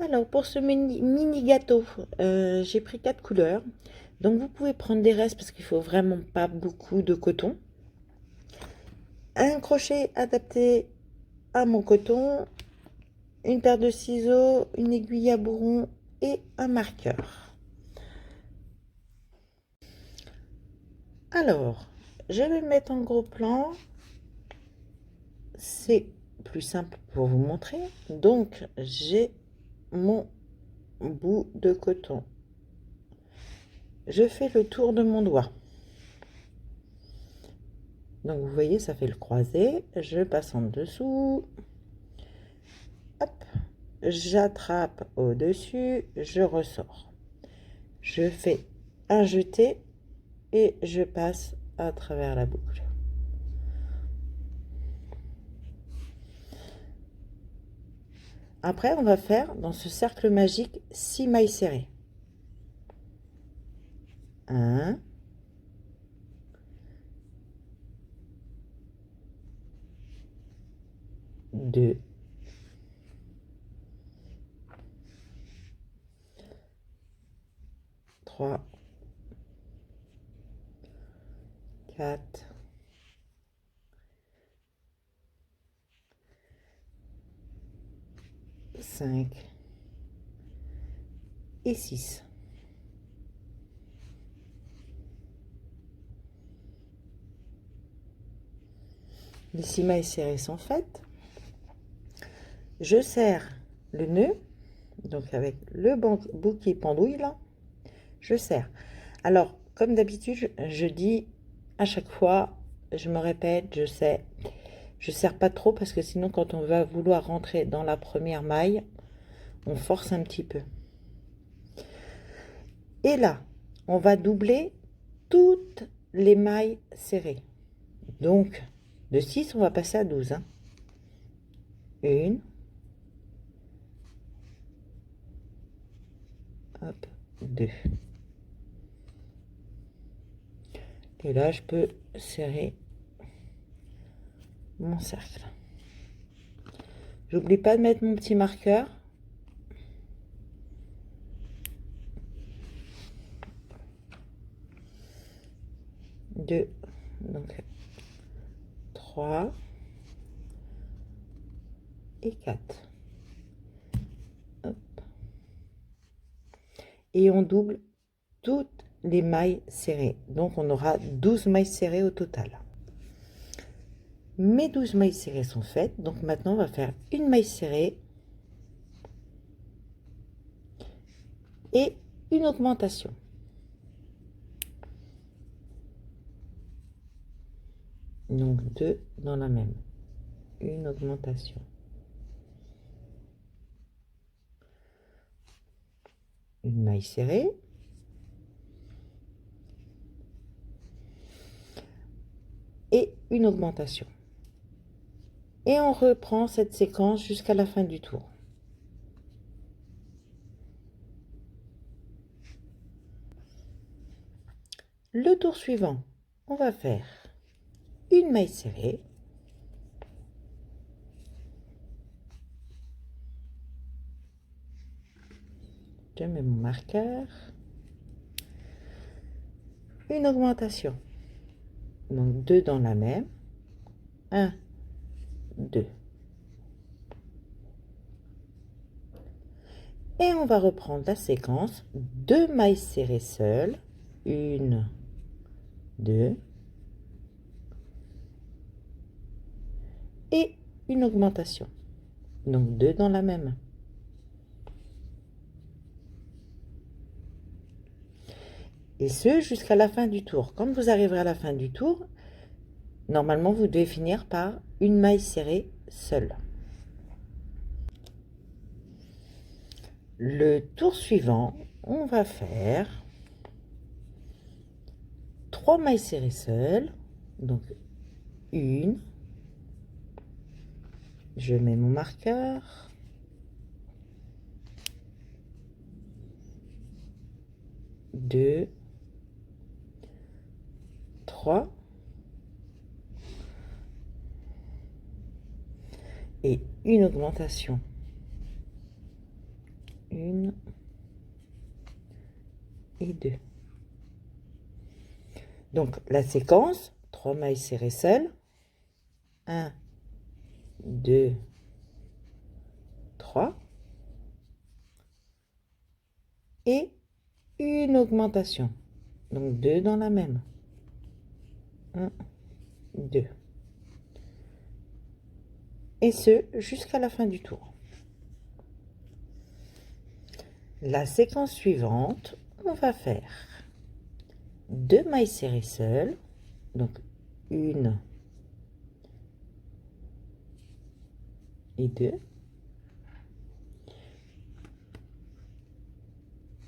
Alors, pour ce mini gâteau, j'ai pris 4 couleurs. Donc, vous pouvez prendre des restes parce qu'il faut vraiment pas beaucoup de coton. Un crochet adapté à mon coton, une paire de ciseaux, une aiguille à bourron et un marqueur. Alors, je vais le mettre en gros plan. C'est plus simple pour vous montrer. Donc, j'ai mon bout de coton. Je fais le tour de mon doigt. Donc, vous voyez, ça fait le croisé. Je passe en dessous. Hop, j'attrape au-dessus, je ressors. Je fais un jeté et je passe à travers la boucle. Après, on va faire dans ce cercle magique 6 mailles serrées. 1, 2, 3, 4, 5 et 6. Les 6 mailles serrées sont faites. Je serre le nœud, donc avec le bout qui pendouille là, je serre. Alors, comme d'habitude, je dis à chaque fois, je me répète, je sais, je serre pas trop parce que sinon, quand on va vouloir rentrer dans la première maille, on force un petit peu. Et là, on va doubler toutes les mailles serrées. Donc, de 6, on va passer à 12. Hein. 1, hop, 2. Et là, je peux serrer mon cercle. J'oublie pas de mettre mon petit marqueur. Deux, donc 3 et 4. Hop. Et on double toutes les mailles serrées. Donc on aura 12 mailles serrées au total. Mes 12 mailles serrées sont faites. Donc maintenant on va faire une maille serrée et une augmentation. Donc 2 dans la même. Une augmentation. Une maille serrée. Et une augmentation. Et on reprend cette séquence jusqu'à la fin du tour. Le tour suivant, on va faire une maille serrée. Je mets mon marqueur. Une augmentation. Donc 2 dans la même. 1, 2. Et on va reprendre la séquence. 2 mailles serrées seules. 1, 2. Et une augmentation. Donc 2 dans la même. Et ce, jusqu'à la fin du tour. Quand vous arriverez à la fin du tour, normalement, vous devez finir par une maille serrée seule. Le tour suivant, on va faire 3 mailles serrées seules. Donc, une. Je mets mon marqueur. 2, 3. Et une augmentation. 1 et 2. Donc la séquence, 3 mailles serrées seules, 1, 2, 3, et une augmentation. Donc 2 dans la même. 1, 2. Et ce, jusqu'à la fin du tour. La séquence suivante, on va faire 2 mailles serrées seules, donc 1 et 2,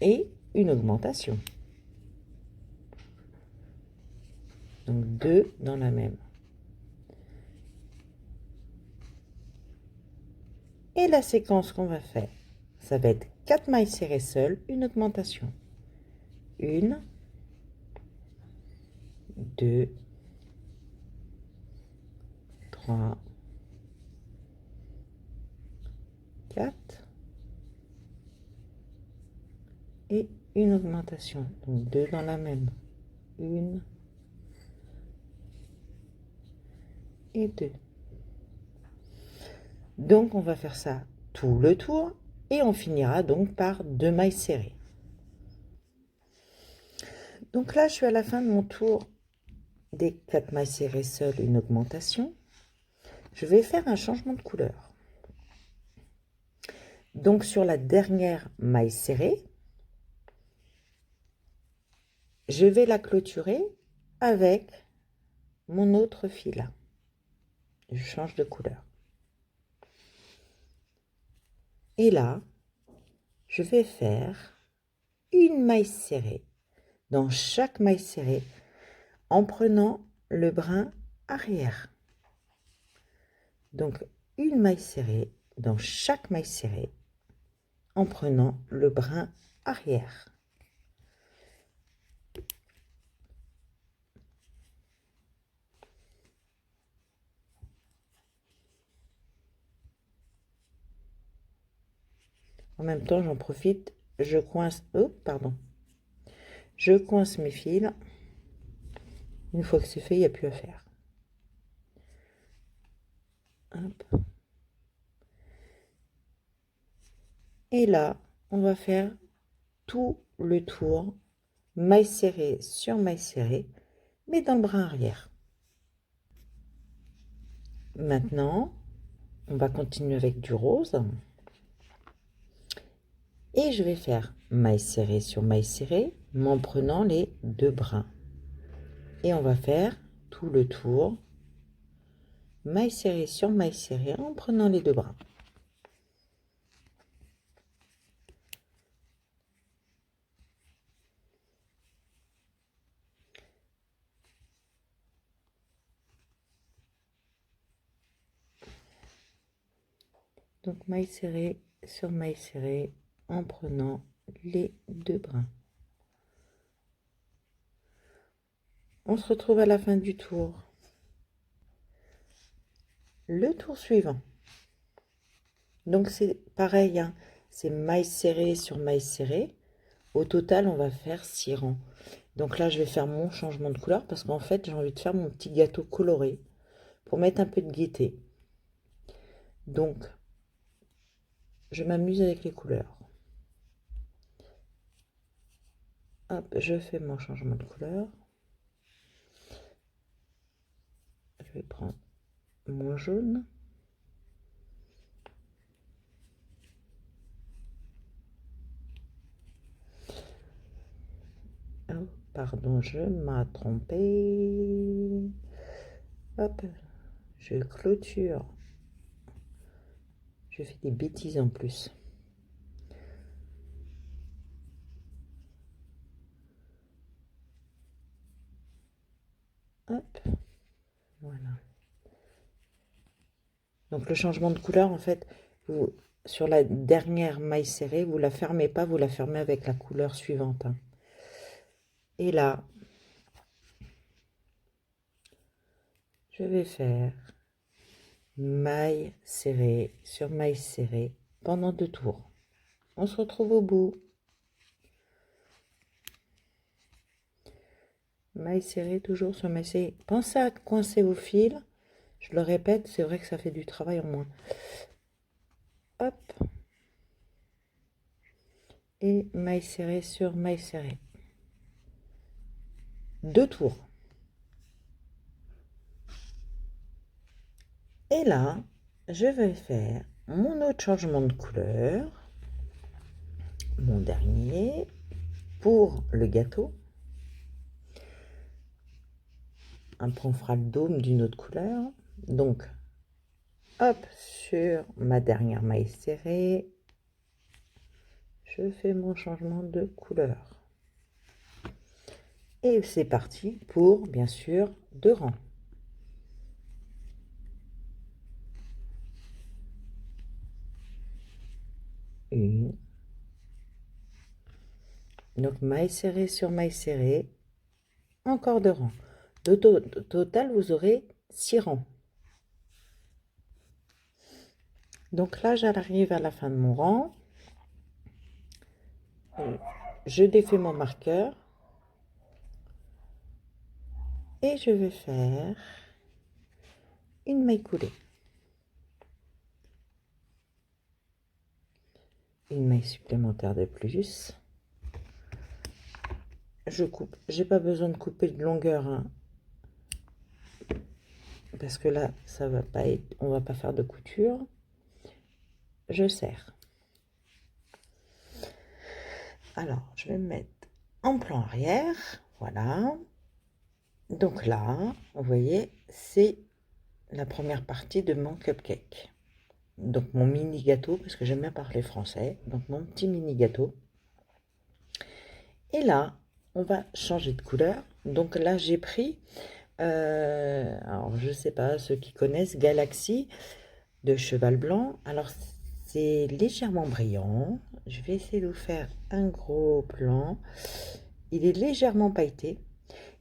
et une augmentation. Donc 2 dans la même. Et la séquence qu'on va faire, ça va être 4 mailles serrées seules, une augmentation. 1, 2, 3, 4 et une augmentation. Donc 2 dans la même. 1 et 2. Donc on va faire ça tout le tour et on finira donc par 2 mailles serrées. Donc là je suis à la fin de mon tour des 4 mailles serrées seules, une augmentation. Je vais faire un changement de couleur. Donc sur la dernière maille serrée, je vais la clôturer avec mon autre fil. Je change de couleur. Et là, je vais faire une maille serrée dans chaque maille serrée en prenant le brin arrière. Donc une maille serrée dans chaque maille serrée en prenant le brin arrière. En même temps, j'en profite, je coince, je coince mes fils. Une fois que c'est fait, il n'y a plus à faire. Hop. Et là, on va faire tout le tour, maille serrée sur maille serrée, mais dans le brin arrière. Maintenant, on va continuer avec du rose. Et je vais faire maille serrée sur maille serrée, mais en prenant les 2 brins. Et on va faire tout le tour, maille serrée sur maille serrée, en prenant les 2 brins. Donc maille serrée sur maille serrée, en prenant les 2 brins. On se retrouve à la fin du tour. Le tour suivant. Donc c'est pareil, hein, c'est maille serrée sur maille serrée. Au total, on va faire 6 rangs. Donc là, je vais faire mon changement de couleur parce qu'en fait, j'ai envie de faire mon petit gâteau coloré pour mettre un peu de gaieté. Donc, je m'amuse avec les couleurs. Hop, je fais mon changement de couleur. Je vais prendre mon jaune. Oh, pardon, je m'ai trompé. Hop, je clôture. Je fais des bêtises en plus. Hop, voilà. Donc le changement de couleur, en fait, vous, sur la dernière maille serrée, vous la fermez pas, vous la fermez avec la couleur suivante. Hein. Et là, je vais faire maille serrée sur maille serrée pendant 2 tours. On se retrouve au bout. Maille serrée, toujours sur maille serrée. Pensez à coincer vos fils. Je le répète, c'est vrai que ça fait du travail en moins. Hop. Et maille serrée sur maille serrée. 2 tours. Et là, je vais faire mon autre changement de couleur. Mon dernier. Pour le gâteau. Après, on fera le dôme d'une autre couleur. Donc, hop, sur ma dernière maille serrée, je fais mon changement de couleur. Et c'est parti pour, bien sûr, 2 rangs. Une. Donc, maille serrée sur maille serrée. Encore 2 rangs. Au total, vous aurez 6 rangs. Donc là, j'arrive à la fin de mon rang. Je défais mon marqueur. Et je vais faire une maille coulée. Une maille supplémentaire de plus. Je coupe. J'ai pas besoin de couper de longueur, hein, parce que là, ça va pas être, on va pas faire de couture. Je serre. Alors, je vais me mettre en plan arrière. Voilà. Donc là, vous voyez, c'est la première partie de mon cupcake. Donc mon mini gâteau, parce que j'aime bien parler français. Donc mon petit mini gâteau. Et là, on va changer de couleur. Donc là, j'ai pris, alors je sais pas, ceux qui connaissent Galaxy de cheval blanc. Alors c'est légèrement brillant. Je vais essayer de vous faire un gros plan. Il est légèrement pailleté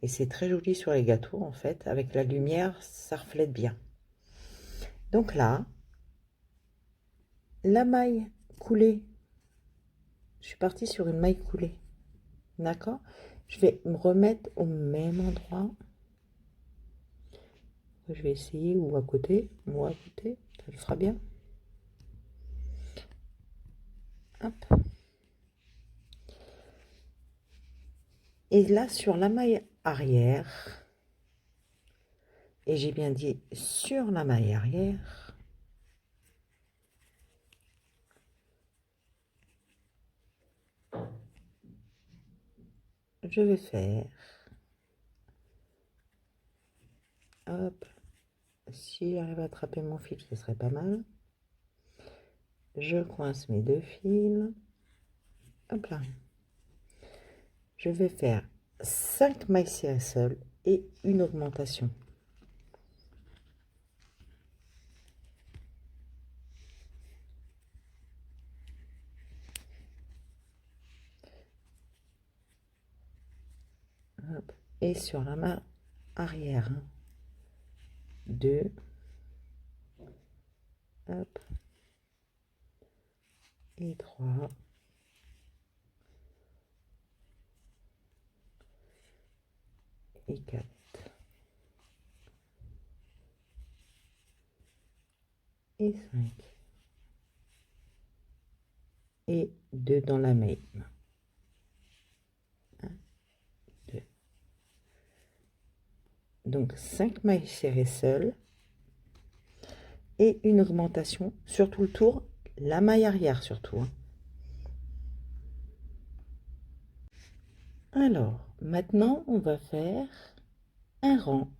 et c'est très joli sur les gâteaux en fait. Avec la lumière, ça reflète bien. Donc là, la maille coulée. Je suis partie sur une maille coulée. D'accord? Je vais me remettre au même endroit. Je vais essayer, ou à côté. Moi à côté, ça le fera bien. Hop. Et là, sur la maille arrière, et j'ai bien dit sur la maille arrière, je vais faire, hop, si j'arrive à attraper mon fil, ce serait pas mal. Je coince mes 2 fils, hop là. Je vais faire 5 mailles serrées seules et une augmentation. Hop. Et sur la main arrière, 2, hop, et 3, et 4, et 5, et 2 dans la même. 1, 2. Donc 5 mailles serrées seules et une augmentation sur tout le tour, la maille arrière surtout, hein. Alors, maintenant, on va faire un rang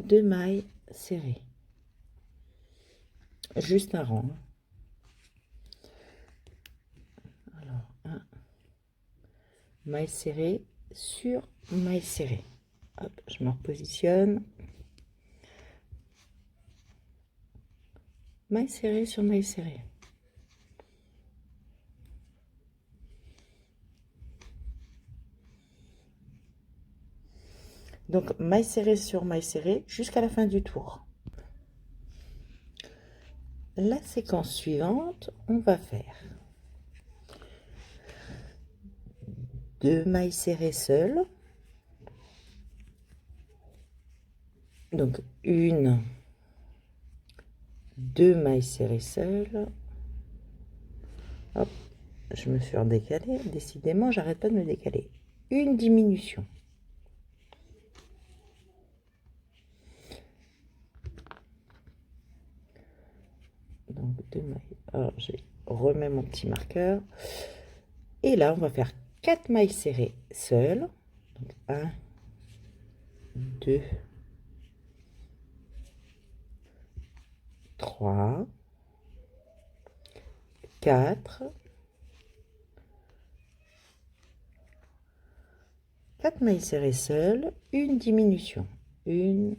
de mailles serrées. Juste un rang, hein. Alors, un maille serrée sur maille serrée. Hop, je me repositionne. Maille serrée sur maille serrée. Donc, maille serrée sur maille serrée jusqu'à la fin du tour. La séquence suivante, on va faire 2 mailles serrées seules. Donc 1, 2 mailles serrées seules. Hop, je me suis redécalée. Décidément, j'arrête pas de me décaler. Une diminution. Donc 2 mailles. Alors, je remets mon petit marqueur. Et là, on va faire 4 mailles serrées seules. Donc 1, 2, 3, 4. 4 mailles serrées seules, une diminution. Une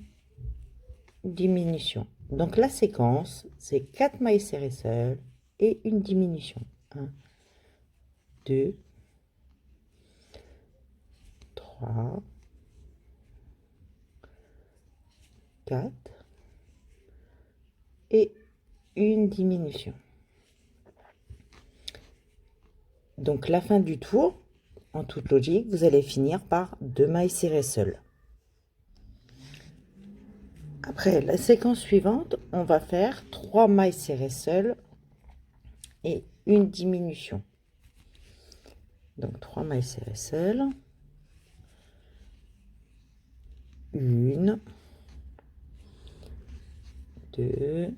diminution. Donc la séquence, c'est 4 mailles serrées seules et une diminution. 1, 2, 3, 4 et une diminution. Donc la fin du tour, en toute logique, vous allez finir par 2 mailles serrées seules. Après, la séquence suivante, on va faire 3 mailles serrées seules et une diminution. Donc 3 mailles serrées seules. 1, 2,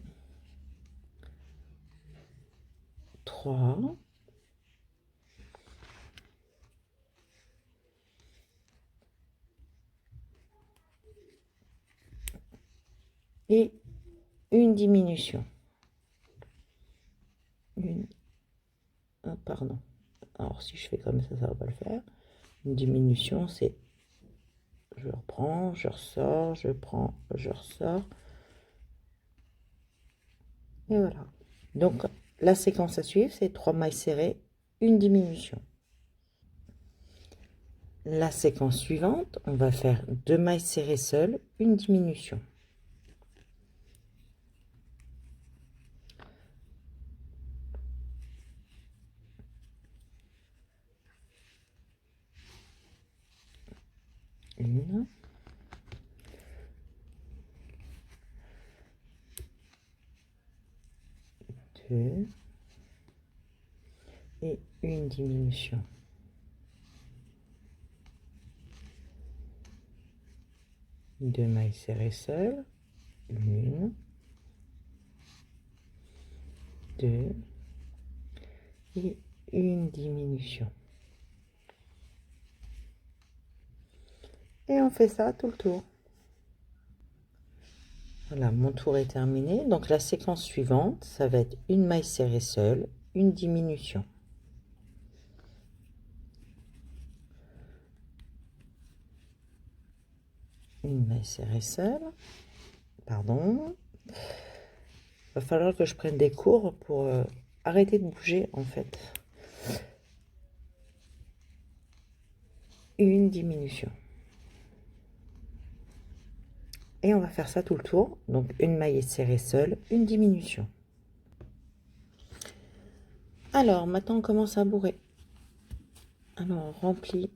3. Et une diminution. Pardon. Alors si je fais comme ça va pas le faire. Une diminution, c'est je reprends, je ressors, je prends, je ressors. Et voilà. Donc la séquence à suivre, c'est 3 mailles serrées, une diminution. La séquence suivante, on va faire 2 mailles serrées seules, une diminution. Une, deux et une diminution. Deux mailles serrées seules, une, deux et une diminution. Et on fait ça tout le tour. Voilà, mon tour est terminé. Donc la séquence suivante, ça va être une maille serrée seule, une diminution. Une maille serrée seule. Pardon. Va falloir que je prenne des cours pour arrêter de bouger en fait. Une diminution. Et on va faire ça tout le tour. Donc une maille serrée seule, une diminution. Alors maintenant on commence à bourrer. Alors on remplit.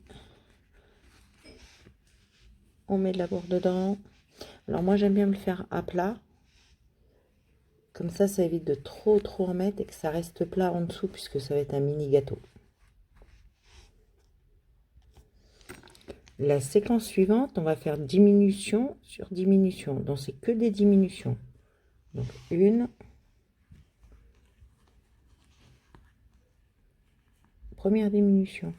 On met de la bourre dedans. Alors moi j'aime bien me le faire à plat. Comme ça évite de trop en mettre et que ça reste plat en dessous puisque ça va être un mini gâteau. La séquence suivante, on va faire diminution sur diminution. Donc c'est que des diminutions. Donc une, première diminution.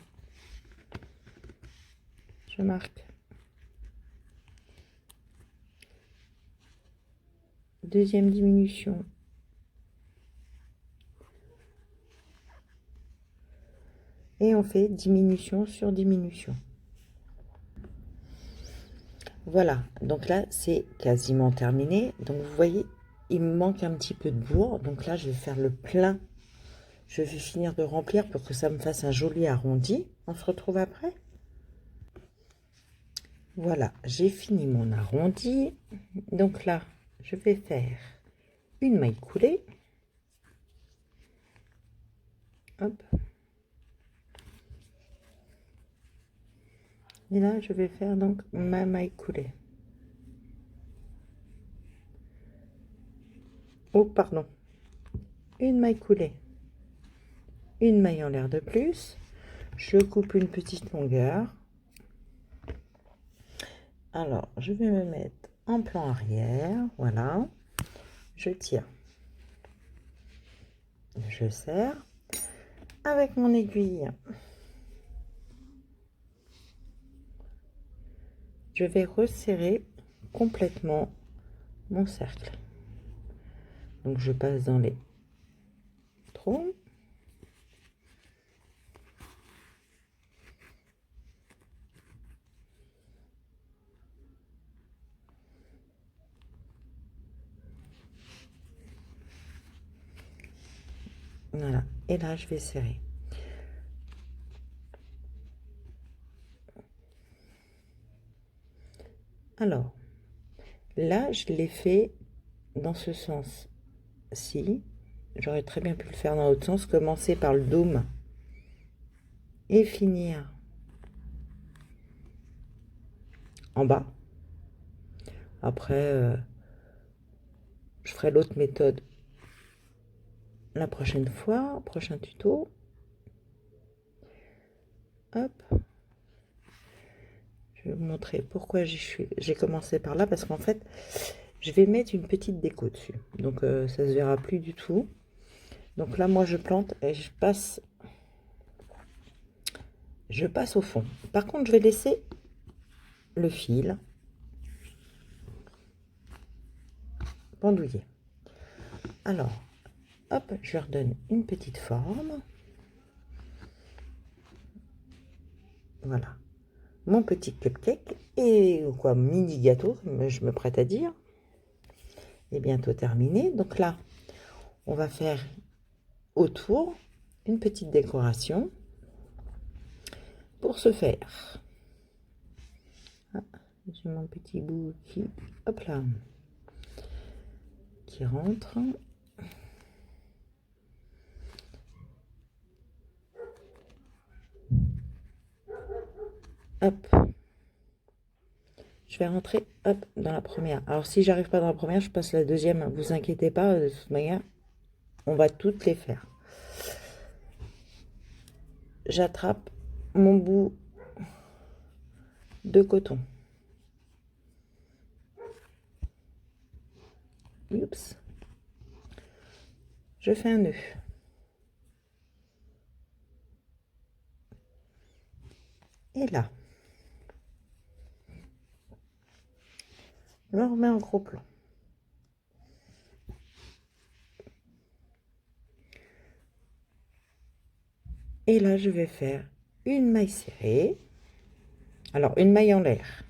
Je marque. Deuxième diminution. Et on fait diminution sur diminution. Voilà, donc là c'est quasiment terminé. Donc vous voyez, il me manque un petit peu de bourre. Donc là je vais faire le plein. Je vais finir de remplir pour que ça me fasse un joli arrondi. On se retrouve après. Voilà, j'ai fini mon arrondi. Donc là, je vais faire une maille coulée. Hop. Et là, je vais faire donc ma maille coulée. Oh, pardon. Une maille coulée. Une maille en l'air de plus. Je coupe une petite longueur. Alors, je vais me mettre en plan arrière. Voilà. Je tire. Je serre. Avec mon aiguille, je vais resserrer complètement mon cercle. Donc je passe dans les trous. Voilà, et là je vais serrer. Alors, là je l'ai fait dans ce sens-ci. J'aurais très bien pu le faire dans l'autre sens, commencer par le dôme et finir en bas. Après, je ferai l'autre méthode la prochaine fois, prochain tuto. Hop. Je vais vous montrer pourquoi j'ai commencé par là, parce qu'en fait, je vais mettre une petite déco dessus. Donc, ça se verra plus du tout. Donc là, moi, je plante et je passe au fond. Par contre, je vais laisser le fil pendouiller. Alors, hop, je redonne une petite forme. Voilà. Mon petit cupcake et quoi, mini gâteau, je me prête à dire, est bientôt terminé. Donc là, on va faire autour une petite décoration pour ce faire. Ah, j'ai mon petit bout qui, hop là, qui rentre. Hop. Je vais rentrer, hop, dans la première. Alors, si j'arrive pas dans la première, je passe la deuxième. Vous inquiétez pas, de toute manière, on va toutes les faire. J'attrape mon bout de coton. Oups. Je fais un nœud. Et là, je remets en gros plan. Et là, je vais faire une maille serrée. Alors, une maille en l'air.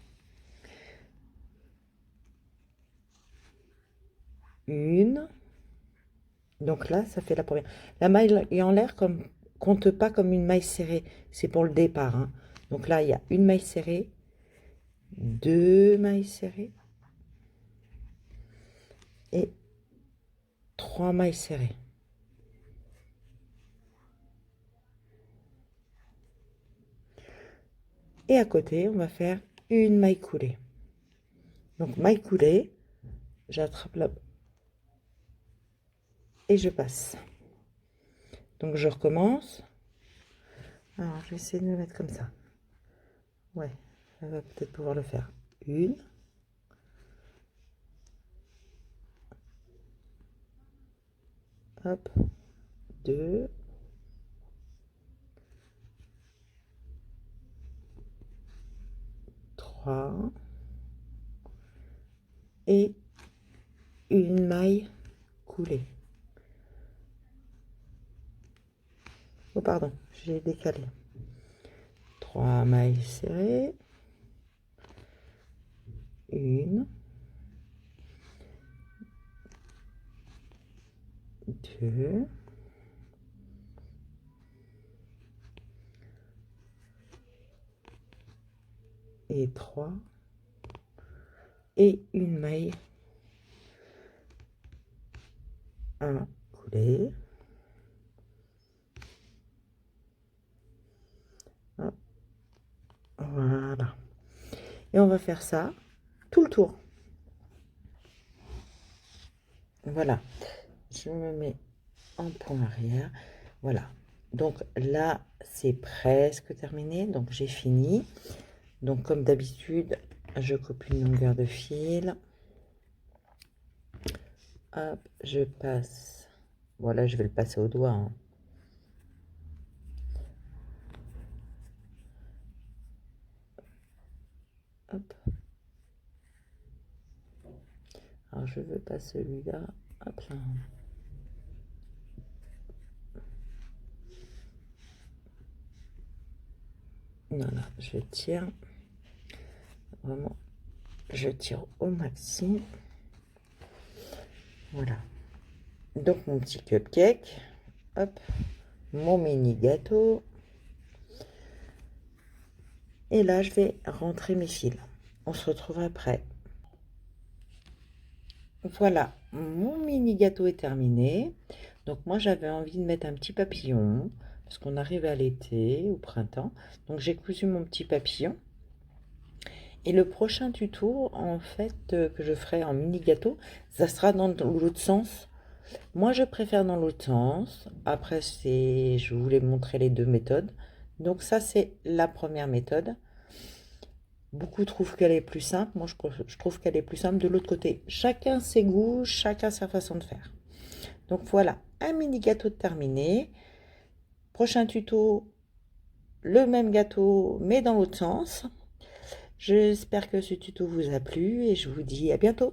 Une. Donc là, ça fait la première. La maille en l'air compte pas comme une maille serrée. C'est pour le départ, hein. Donc là, il y a une maille serrée, deux mailles serrées et trois mailles serrées. Et à côté, on va faire une maille coulée. Donc maille coulée, j'attrape là et je passe. Donc je recommence. Alors je vais essayer de me mettre comme ça. Ouais, ça va peut-être pouvoir le faire. Une. Hop. Deux. Trois. Et une maille coulée. Oh pardon, j'ai décalé. Trois mailles serrées. Une. Deux. Et trois. Et une maille à couler. Voilà. Et on va faire ça tout le tour. Voilà. Je me mets en point arrière. Voilà. Donc là, c'est presque terminé. Donc j'ai fini. Donc comme d'habitude, je coupe une longueur de fil. Hop, je passe. Voilà, je vais le passer au doigt, hein. Hop. Alors je veux pas celui-là. Hop là. Voilà, je tire. Vraiment, je tire au maxi. Voilà. Donc mon petit cupcake. Hop. Mon mini gâteau. Et là, je vais rentrer mes fils. On se retrouve après. Voilà, mon mini gâteau est terminé. Donc moi, j'avais envie de mettre un petit papillon, parce qu'on arrive à l'été, au printemps. Donc j'ai cousu mon petit papillon. Et le prochain tuto, en fait, que je ferai en mini gâteau, ça sera dans l'autre sens. Moi, je préfère dans l'autre sens. Après, je voulais montrer les deux méthodes. Donc ça, c'est la première méthode. Beaucoup trouvent qu'elle est plus simple. Moi, je trouve qu'elle est plus simple de l'autre côté. Chacun ses goûts, chacun sa façon de faire. Donc voilà, un mini gâteau terminé. Prochain tuto, le même gâteau, mais dans l'autre sens. J'espère que ce tuto vous a plu et je vous dis à bientôt.